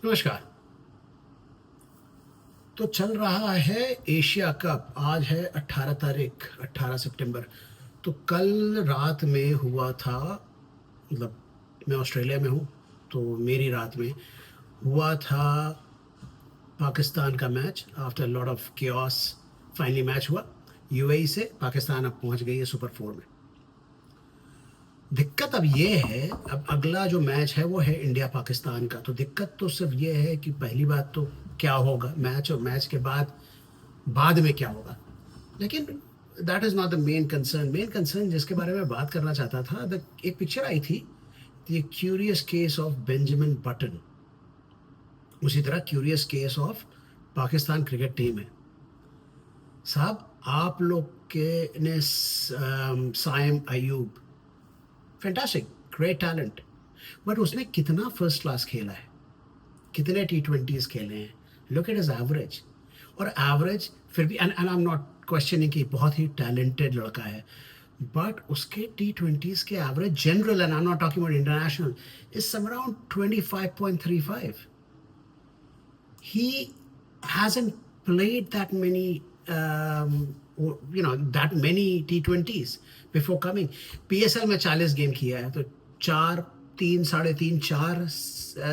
नमस्कार। तो चल रहा है एशिया कप। आज है 18 तारीख, 18 सितंबर। तो कल रात में हुआ था, मतलब मैं ऑस्ट्रेलिया में हूँ, तो मेरी रात में हुआ था पाकिस्तान का match. After lot of chaos finally match हुआ। यूएई से पाकिस्तान अब पहुंच गई है सुपर फोर में। दिक्कत अब ये है, अब अगला जो मैच है वो है इंडिया पाकिस्तान का। तो दिक्कत तो सिर्फ ये है कि पहली बात तो क्या होगा मैच, और मैच के बाद में क्या होगा। लेकिन that is not the main concern. Main concern जिसके बारे में बात करना चाहता था, एक पिक्चर आई थी, the curious case of Benjamin Button. उसी तरह curious case of Pakistan cricket team है। साहब, आप लोग के ने Saim Ayub, fantastic, great talent, but उसने कितना फर्स्ट क्लास खेला है, कितने टी20s खेले हैं। Look at his average. और एवरेज फिर भी, and I am not questioning कि बहुत ही टैलेंटेड लड़का है, बट उसके टी20s के average general, and I am not talking about international, is some around 25.35. He hasn't played that many that many T20s before coming. PSL में 40 game किया है, तो 3 साढ़े 3 4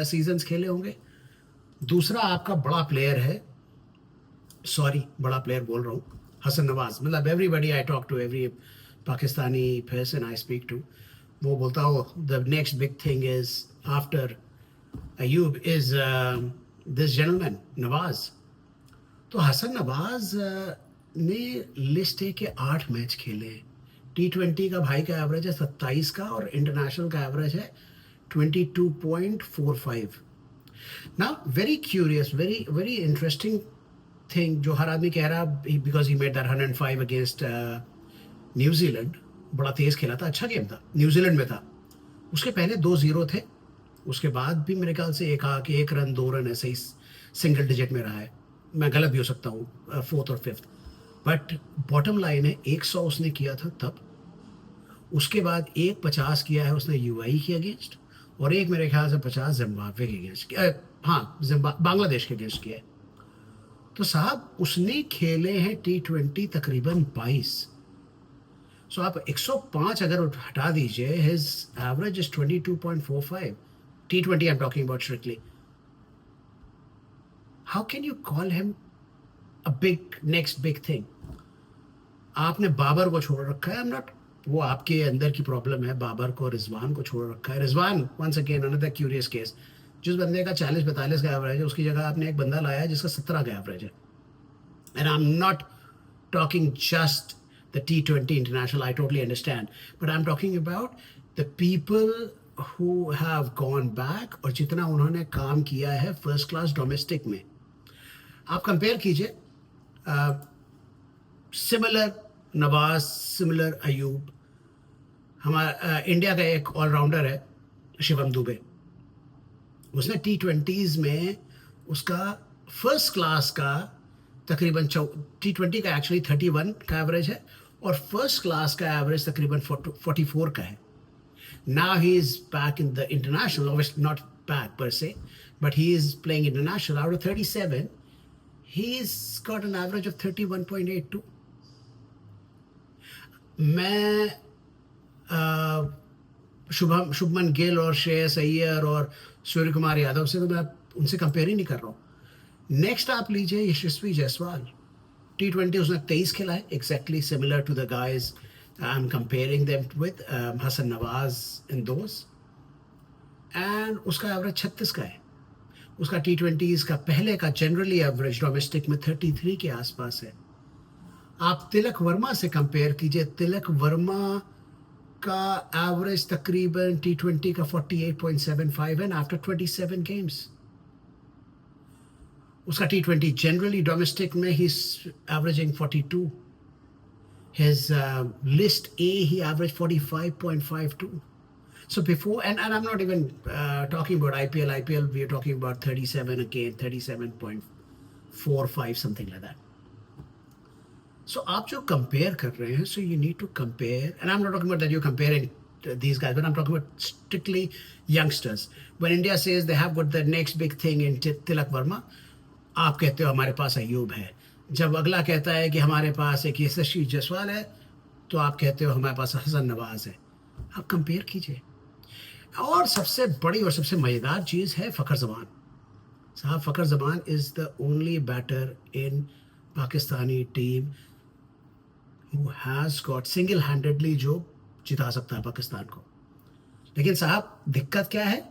सीजन्स खेले होंगे। दूसरा आपका बड़ा प्लेयर है, सॉरी बड़ा प्लेयर बोल रहा हूँ, हसन नवाज। मतलब everybody I talk to, every Pakistani person I speak to, वो बोलता हो the next big thing is after Ayub is this gentleman Nawaz. तो हसन नवाज ने लिस्ट ए के 8 मैच खेले हैं। टी20 का भाई का एवरेज है 27 का, और इंटरनेशनल का एवरेज है 22.45. ना very curious, very very interesting thing जो हर आदमी कह रहा, because he made that 105 against New Zealand. बड़ा तेज खेला था, अच्छा गेम था, न्यूजीलैंड में था। उसके पहले 2-0 थे, उसके बाद भी मेरे ख्याल से एक रन 2 रन ऐसे ही सिंगल डिजिट में रहा है। मैं गलत भी हो सकता हूँ, फोर्थ और फिफ्थ। बट बॉटम लाइन है 100 उसने किया था तब। उसके बाद 150 किया है उसने यूएई के अगेंस्ट, और एक मेरे ख्याल से 50 जिम्बाब्वे के अगेंस्ट, हाँ बांग्लादेश के अगेंस्ट किया है। तो साहब उसने खेले हैं टी20 तकरीबन 22। सो आप 105 अगर हटा दीजिए, his average is 22.45. T20 I'm talking about strictly. How can you call him a next big thing? आपने बाबर को छोड़ रखा है। I'm not, वो आपके अंदर की प्रॉब्लम है। बाबर को, रिजवान को छोड़ रखा है। Rizwan once again another curious case. जिस बंदे का 40-42 का एवरेज है, उसकी जगह आपने एक बंदा लाया है जिसका 17 का एवरेज है। And I am not talking just the T20 international, I totally understand, but I'm talking about the people who have gone back और जितना उन्होंने काम किया है फर्स्ट क्लास डोमेस्टिक में। आप कंपेयर कीजिए, सिमिलर नवाज, सिमिलर अयूब। हमारा इंडिया का एक ऑलराउंडर है शिवम दुबे। उसने टी20s में उसका फर्स्ट क्लास का तकरीबन टी20 का एक्चुअली 31 का एवरेज है, और फर्स्ट क्लास का एवरेज तकरीबन 44 का है। Now he is back in the international, obviously not back per se, but he is playing international. Out of 37, he's got an average of 31.82. मैं शुभमन गिल और श्रेयस अय्यर और सूर्य कुमार यादव से तो मैं उनसे कंपेयर ही नहीं कर रहा हूँ। नेक्स्ट आप लीजिए यशस्वी जायसवाल। टी20 उसने 23 खेला है, exactly similar to the guys I am comparing them with, Hasan Nawaz in those, and उसका एवरेज 36 का है। उसका टी20s का पहले का जनरली एवरेज डोमेस्टिक में 33 के आसपास है। आप तिलक वर्मा से कंपेयर कीजिए। तिलक वर्मा का एवरेज तकरीबन टी20 का 48.75 है आफ्टर 27 गेम्स। उसका टी20 जनरली डोमेस्टिक में ही averaging 42. His list A, he averaged 45.52. So before, and I'm not even talking about IPL. IPL, we are talking about 37 again, 37.45, something like that. So आप जो compare कर रहे हैं, so you need to compare, and I'm not talking about that you're comparing these guys. When I'm talking about strictly youngsters, when India says they have got the next big thing in Tilak Verma, आप कहते हो हमारे पास अयूब है. जब अगला कहता है कि हमारे पास एक यशस्वी जायसवाल है, तो आप कहते हो हमारे पास हसन नवाज है. आप कंपेयर कीजिए. और सबसे बड़ी और सबसे मज़ेदार चीज़ है फ़खर ज़मान साहब. Fakhar Zaman is the only batter in Pakistani team who has got single handedly जो जिता सकता है पाकिस्तान को. लेकिन साहब दिक्कत क्या है,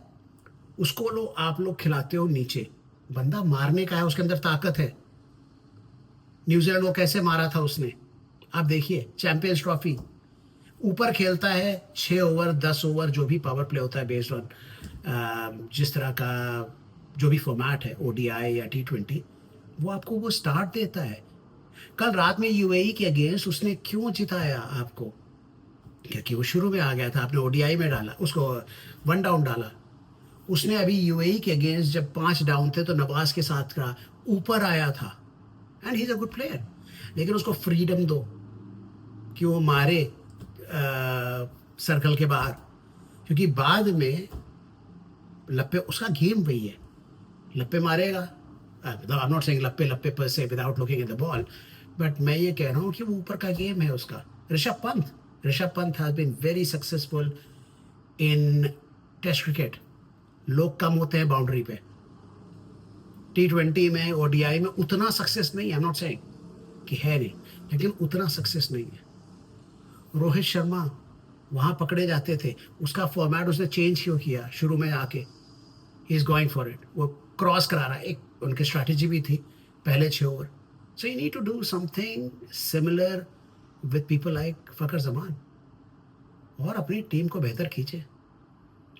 उसको आप लोग खिलाते हो नीचे. बंदा मारने का है, उसके अंदर ताकत है. न्यूजीलैंड को कैसे मारा था उसने, आप देखिए. चैंपियंस ट्रॉफी ऊपर खेलता है 6 ओवर 10 ओवर जो भी पावर प्ले होता है बेस्ड ऑन जिस तरह का जो भी फॉर्मेट है, ओडीआई या T20, वो आपको वो स्टार्ट देता है. कल रात में यूएई के अगेंस्ट उसने क्यों जिताया आपको, क्योंकि वो शुरू में आ गया था. आपने ओडीआई में डाला उसको, 1 डाउन डाला. उसने अभी यूएई के अगेंस्ट जब 5 डाउन थे तो नवाज के साथ का ऊपर आया था. And he is a good player. लेकिन उसको फ्रीडम दो कि वो मारे सर्कल के बाहर, क्योंकि बाद में लप्पे, उसका गेम वही है, लप्पे मारेगा. आई एम नॉट सेइंग लप्पे लप्पे पर से without looking at the ball, but मैं ये कह रहा हूँ कि वो ऊपर का गेम है उसका. Rishabh Pant has been very successful in test cricket. लोग कम होते हैं बाउंड्री पे. T20 में, ओडीआई में उतना सक्सेस नहीं है. आई एम नॉट सेइंग कि है नहीं, लेकिन उतना सक्सेस नहीं है. रोहित शर्मा वहाँ पकड़े जाते थे, उसका फॉर्मेट उसने चेंज क्यों किया शुरू में आके. He is going for it. वो क्रॉस करा रहा है. एक उनकी स्ट्रैटेजी भी थी पहले 6 over. So you need to do something similar with people like Fakhar Zaman और अपनी टीम को बेहतर खींचे.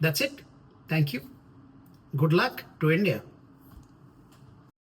That's it. Thank you. Good luck to India.